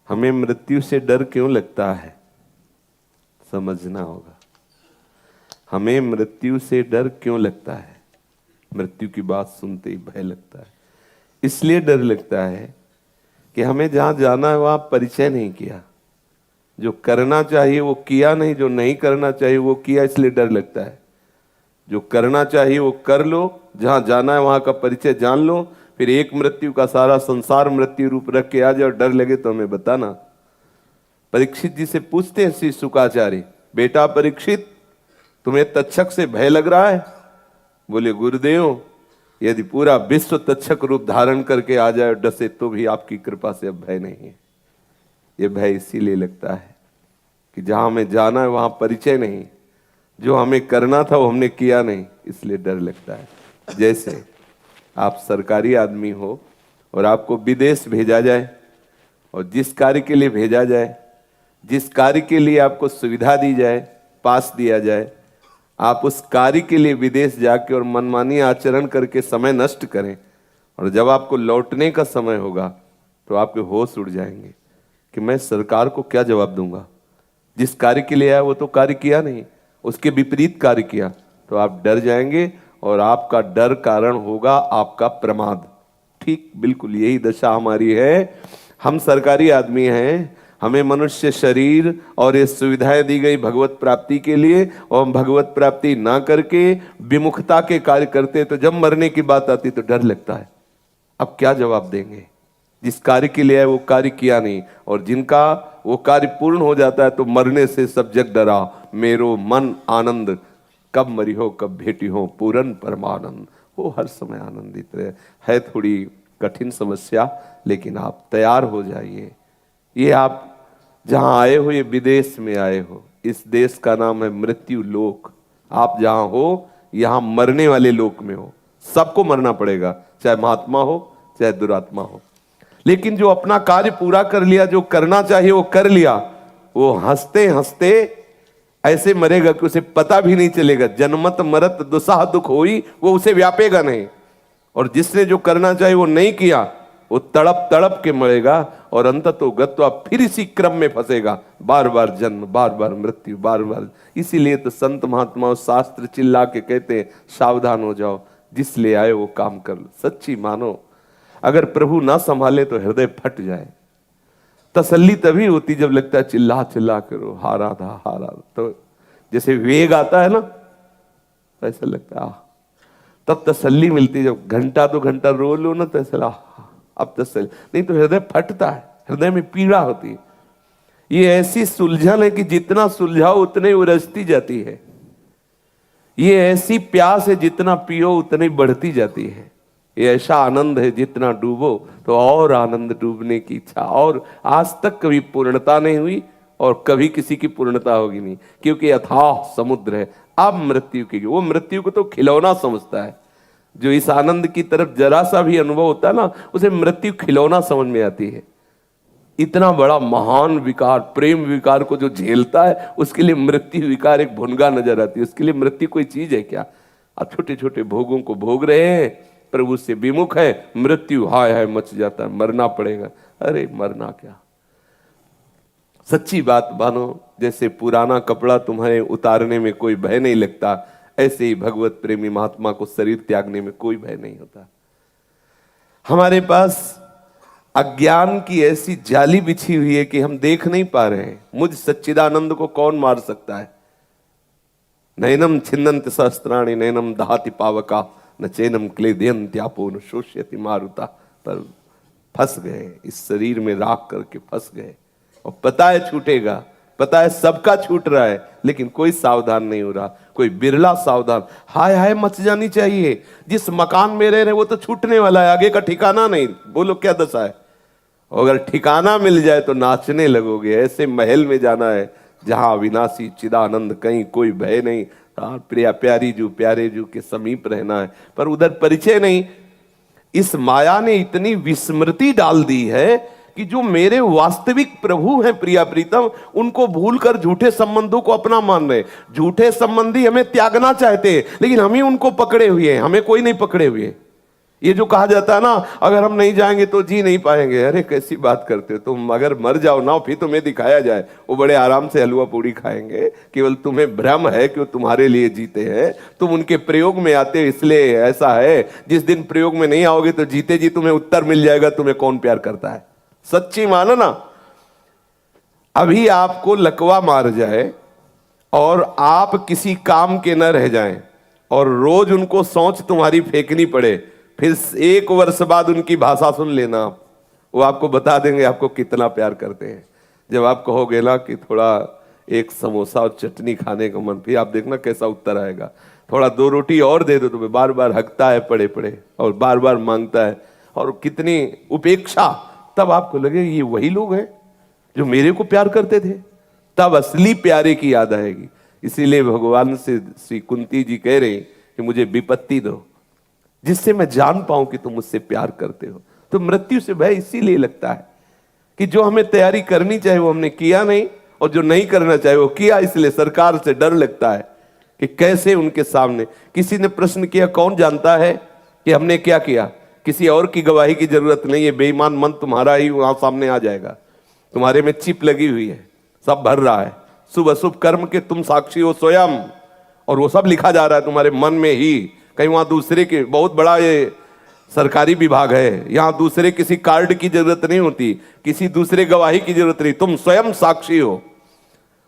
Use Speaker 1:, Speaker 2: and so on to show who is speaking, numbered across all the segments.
Speaker 1: हमें मृत्यु से डर क्यों लगता है, समझना होगा। हमें मृत्यु से डर क्यों लगता है? मृत्यु की बात सुनते ही भय लगता है। इसलिए डर लगता है कि हमें जहां जाना है वहां परिचय नहीं किया, जो करना चाहिए वो किया नहीं, जो नहीं करना चाहिए वो किया, इसलिए डर लगता है। जो करना चाहिए वो कर लो, जहां जाना है वहां का परिचय जान लो, फिर एक मृत्यु का सारा संसार मृत्यु रूप रख के आ जाए और डर लगे तो हमें बताना। परीक्षित जी से पूछते हैं श्री शुकाचार्य, बेटा परीक्षित तुम्हें तक्षक से भय लग रहा है? बोले गुरुदेव यदि पूरा विश्व तक्षक रूप धारण करके आ जाए और डसे तो भी आपकी कृपा से अब भय नहीं है। ये भय इसीलिए लगता है कि जहां हमें जाना है वहां परिचय नहीं, जो हमें करना था वो हमने किया नहीं, इसलिए डर लगता है। जैसे आप सरकारी आदमी हो और आपको विदेश भेजा जाए, और जिस कार्य के लिए भेजा जाए, जिस कार्य के लिए आपको सुविधा दी जाए, पास दिया जाए, आप उस कार्य के लिए विदेश जाके और मनमानी आचरण करके समय नष्ट करें, और जब आपको लौटने का समय होगा तो आपके होश उड़ जाएंगे कि मैं सरकार को क्या जवाब दूंगा। जिस कार्य के लिए आया वो तो कार्य किया नहीं, उसके विपरीत कार्य किया, तो आप डर जाएंगे और आपका डर कारण होगा आपका प्रमाद। ठीक बिल्कुल यही दशा हमारी है। हम सरकारी आदमी हैं, हमें मनुष्य शरीर और ये सुविधाएं दी गई भगवत प्राप्ति के लिए, और हम भगवत प्राप्ति ना करके विमुखता के कार्य करते, तो जब मरने की बात आती तो डर लगता है अब क्या जवाब देंगे। जिस कार्य के लिए है वो कार्य किया नहीं, और जिनका वो कार्य पूर्ण हो जाता है तो मरने से सब जग डरा, मेरो मन आनंद कब मरी हो कब भेटी हो पूरन परमानंद। वो हर समय आनंदित रहे। है थोड़ी कठिन समस्या, लेकिन आप तैयार हो जाइए। ये आप जहां आए हो, ये विदेश में आए हो, इस देश का नाम है मृत्यु लोक। आप जहां हो यहां मरने वाले लोक में हो। सबको मरना पड़ेगा, चाहे महात्मा हो चाहे दुरात्मा हो। लेकिन जो अपना कार्य पूरा कर लिया, जो करना चाहिए वो कर लिया, वो हंसते हंसते ऐसे मरेगा कि उसे पता भी नहीं चलेगा। जन्मत मरत दुसाह दुख होई, वो उसे व्यापेगा नहीं। और जिसने जो करना चाहिए वो नहीं किया, वो तड़प तड़प के मरेगा, और अंततो गत्वा फिर इसी क्रम में फंसेगा। बार बार जन्म, बार बार मृत्यु, बार बार। इसीलिए तो संत महात्मा और शास्त्र चिल्ला के कहते हैं सावधान हो जाओ, जिस ले आए वो काम कर लो। सच्ची मानो, अगर प्रभु ना संभाले तो हृदय फट जाए। तसल्ली तभी होती जब लगता है चिल्ला चिल्ला करो, हारा था हारा। तो जैसे वेग आता है ना, ऐसा लगता है तब तसल्ली मिलती। जब घंटा दो घंटा रो लो ना तो ऐसा अब तसल्ली, नहीं तो हृदय फटता है, हृदय में पीड़ा होती है। ये ऐसी सुलझन है कि जितना सुलझाओ उतने उलझती जाती है। ये ऐसी प्यास है जितना पियो उतनी बढ़ती जाती है। ये ऐसा आनंद है जितना डूबो तो और आनंद, डूबने की इच्छा। और आज तक कभी पूर्णता नहीं हुई और कभी किसी की पूर्णता होगी नहीं, क्योंकि अथाह समुद्र है। अब मृत्यु की, वो मृत्यु को तो खिलौना समझता है। जो इस आनंद की तरफ जरा सा भी अनुभव होता है ना, उसे मृत्यु खिलौना समझ में आती है। इतना बड़ा महान विकार, प्रेम विकार को जो झेलता है, उसके लिए मृत्यु विकार एक भुनगा नजर आती है। उसके लिए मृत्यु कोई चीज है क्या? आप छोटे छोटे भोगों को भोग रहे हैं, प्रभु से विमुख है, मृत्यु हाय हाय मच जाता है, मरना पड़ेगा। अरे मरना क्या, सच्ची बात मानो। जैसे पुराना कपड़ा तुम्हें उतारने में कोई भय नहीं लगता, ऐसे ही भगवत प्रेमी महात्मा को शरीर त्यागने में कोई भय नहीं होता। हमारे पास अज्ञान की ऐसी जाली बिछी हुई है कि हम देख नहीं पा रहे हैं। मुझ सच्चिदानंद को कौन मार सकता है? नैनम छिन्नन्ति सहस्त्राणि नैनम दहाति पावका न चैनम क्लेदयन्त्यापो न शोष्यति मारुता। पर फंस गए, इस शरीर में राख करके फंस गए। और पता है छूटेगा, पता है सबका छूट रहा है, लेकिन कोई सावधान नहीं हो रहा। कोई बिरला सावधान। हाय हाय मच जानी चाहिए। जिस मकान में रह रहे वो तो छूटने वाला है, आगे का ठिकाना नहीं। बोलो क्या दशा है? अगर ठिकाना मिल जाए तो नाचने लगोगे। ऐसे महल में जाना है जहां अविनाशी चिदानंद, कहीं कोई भय नहीं। प्रिया प्यारी जू प्यारे जू के समीप रहना है, पर उधर परिचय नहीं। इस माया ने इतनी विस्मृति डाल दी है कि जो मेरे वास्तविक प्रभु हैं प्रिया प्रीतम, उनको भूलकर झूठे संबंधों को अपना मान रहे। झूठे संबंधी हमें त्यागना चाहते हैं, लेकिन हम ही उनको पकड़े हुए हैं, हमें कोई नहीं पकड़े हुए। ये जो कहा जाता है ना, अगर हम नहीं जाएंगे तो जी नहीं पाएंगे, अरे कैसी बात करते हो तुम। अगर मर जाओ ना, फिर तुम्हें दिखाया जाए, वो बड़े आराम से हलवा पूड़ी खाएंगे। केवल तुम्हें भ्रम है कि वो तुम्हारे लिए जीते हैं, तुम उनके प्रयोग में आते हो इसलिए ऐसा है। जिस दिन प्रयोग में नहीं आओगे तो जीते जी तुम्हें उत्तर मिल जाएगा तुम्हें कौन प्यार करता है। सच्ची मानो ना, अभी आपको लकवा मार जाए और आप किसी काम के न रह जाएं और रोज उनको सोच तुम्हारी फेंकनी पड़े, फिर 1 वर्ष बाद उनकी भाषा सुन लेना, वो आपको बता देंगे आपको कितना प्यार करते हैं। जब आप कहोगे ना कि थोड़ा एक समोसा और चटनी खाने का मन, फिर आप देखना कैसा उत्तर आएगा। थोड़ा 2 रोटी और दे दो, तो बार बार हकता है पड़े पड़े और बार बार मांगता है, और कितनी उपेक्षा। तब आपको लगे ये वही लोग हैं जो मेरे को प्यार करते थे। तब असली प्यारे की याद आएगी। इसीलिए भगवान से श्री कुंती जी कह रहे कि मुझे विपत्ति दो जिससे मैं जान पाऊं कि तुम मुझसे प्यार करते हो। तो मृत्यु से भय इसीलिए लगता है कि जो हमें तैयारी करनी चाहिए वो हमने किया नहीं, और जो नहीं करना चाहिए वो किया। इसलिए सरकार से डर लगता है कि कैसे उनके सामने। किसी ने प्रश्न किया, कौन जानता है कि हमने क्या किया? किसी और की गवाही की जरूरत नहीं है, बेईमान मन तुम्हारा ही वहां सामने आ जाएगा। तुम्हारे में चिप लगी हुई है, सब भर रहा है, शुभ अशुभ कर्म के तुम साक्षी हो स्वयं, और वो सब लिखा जा रहा है तुम्हारे मन में ही। कहीं वहां दूसरे के, बहुत बड़ा ये सरकारी विभाग है, यहाँ दूसरे किसी कार्ड की जरूरत नहीं होती, किसी दूसरे गवाही की जरूरत नहीं, तुम स्वयं साक्षी हो।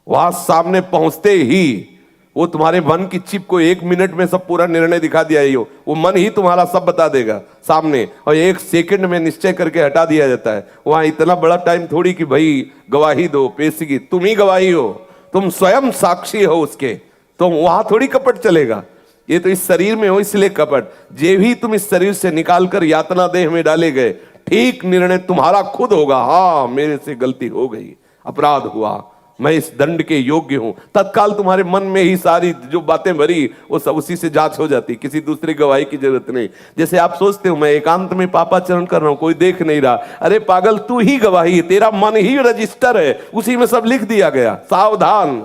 Speaker 1: वहां सामने पहुंचते ही वो तुम्हारे मन की चिप को 1 मिनट में सब पूरा निर्णय दिखा दिया ही हो, वो मन ही तुम्हारा सब बता देगा सामने, और 1 सेकंड में निश्चय करके हटा दिया जाता है। वहां इतना बड़ा टाइम थोड़ी कि भाई गवाही दो, पेशी, तुम ही गवाही हो, तुम स्वयं साक्षी हो उसके, तो वहां थोड़ी कपट चलेगा। ये तो इस शरीर में हो इसलिए कपट। जे भी तुम इस शरीर से निकाल कर यातना देह में डाले गए, ठीक निर्णय तुम्हारा खुद होगा। हाँ, मेरे से गलती हो गई, अपराध हुआ, मैं इस दंड के योग्य हूं। तत्काल तुम्हारे मन में ही सारी जो बातें भरी वो सब उसी से जांच हो जाती, किसी दूसरी गवाही की जरूरत नहीं। जैसे आप सोचते हो मैं एकांत में पापाचरण कर रहा हूं, कोई देख नहीं रहा, अरे पागल, तू ही गवाही है, तेरा मन ही रजिस्टर है, उसी में सब लिख दिया गया। सावधान,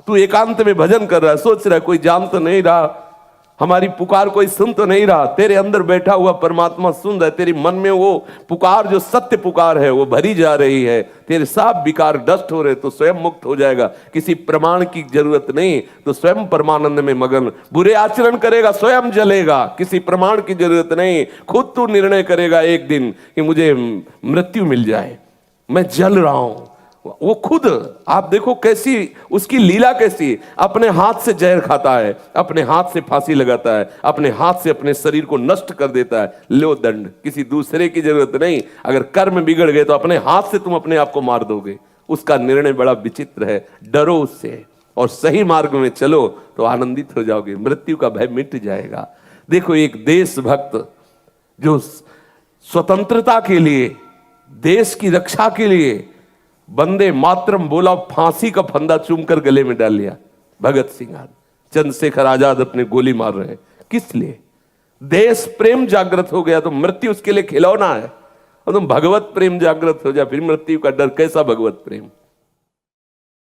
Speaker 1: तू एकांत में भजन कर रहा है, सोच रहा है कोई जान तो नहीं रहा, हमारी पुकार कोई सुन तो नहीं रहा। तेरे अंदर बैठा हुआ परमात्मा सुन रहा है, तेरी मन में वो पुकार जो सत्य पुकार है वो भरी जा रही है, तेरे सब विकार डस्ट हो रहे, तो स्वयं मुक्त हो जाएगा। किसी प्रमाण की जरूरत नहीं, तो स्वयं परमानंद में मगन। बुरे आचरण करेगा स्वयं जलेगा, किसी प्रमाण की जरूरत नहीं। खुद तू निर्णय करेगा एक दिन कि मुझे मृत्यु मिल जाए, मैं जल रहा हूं। वो खुद, आप देखो कैसी उसकी लीला, कैसी अपने हाथ से जहर खाता है, अपने हाथ से फांसी लगाता है, अपने हाथ से अपने शरीर को नष्ट कर देता है। लो दंड, किसी दूसरे की जरूरत नहीं। अगर कर्म बिगड़ गए तो अपने हाथ से तुम अपने आप को मार दोगे। उसका निर्णय बड़ा विचित्र है। डरो उससे और सही मार्ग में चलो तो आनंदित हो जाओगे, मृत्यु का भय मिट जाएगा। देखो, एक देशभक्त जो स्वतंत्रता के लिए, देश की रक्षा के लिए वंदे मातरम बोला, फांसी का फंदा चूमकर गले में डाल लिया। भगत सिंह, चंद्रशेखर आजाद अपने गोली मार रहे, किस लिए? देश प्रेम जागृत हो गया तो मृत्यु उसके लिए खिलौना है। और तुम भगवत प्रेम जागृत हो जाए, फिर मृत्यु का डर कैसा भगवत प्रेम?